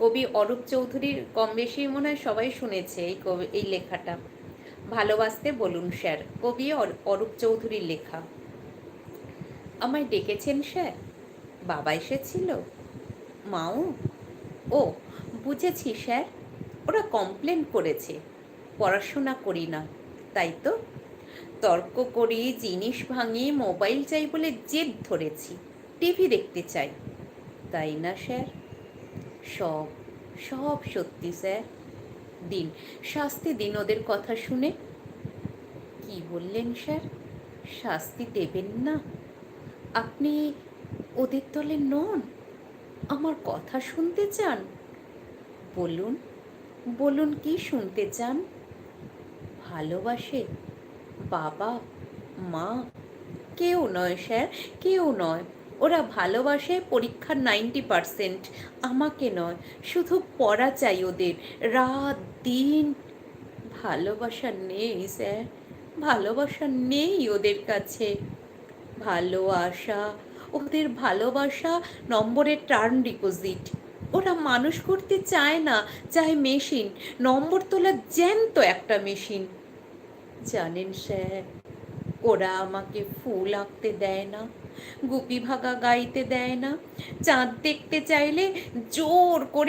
কবি অরূপ চৌধুরীর কম বেশি মনে হয় সবাই শুনেছে এই লেখাটা। ভালোবাসতে বলুন স্যার, কবি অরূপ চৌধুরীর লেখা। আমায় ডেকেছেন স্যার? বাবা এসেছিল? মাও? ও, বুঝেছি স্যার। ওরা কমপ্লেন করেছে পড়াশোনা করি না, তাই তো? তর্ক করি, জিনিস ভাঙি, মোবাইল চাই বলে জেদ ধরেছি, টিভি দেখতে চাই, তাই না স্যার? সব সব সত্যি স্যার। দিন, শাস্তি দিন ওদের কথা শুনে। কি বললেন স্যার? শাস্তি দেবেন না? আপনি ওদের দলে নন? আমার কথা শুনতে চান? বলুন, বলুন কি শুনতে চান? ভালোবাসে বাবা, মা? কেউ নয় স্যার, কেউ নয়। ওরা ভালোবাসে পরীক্ষার 90%, আমাকে নয়। শুধু পড়া চাই ওদের, রাত দিন। ভালোবাসা নেই স্যার, ভালোবাসা নেই ওদের কাছে। ভালোবাসা, ওদের ভালোবাসা নম্বরের টার্ম ডিপোজিট। ওরা মানুষ করতে চায় না, চায় মেশিন, নম্বর তোলা জ্যান্ত একটা মেশিন। জানেন স্যার, ওরা আমাকে ফুল আঁকতে দেয় না, গুপি ভাগা গাইতে দেয় না, চাঁদ দেখতে চাইলে জোর করে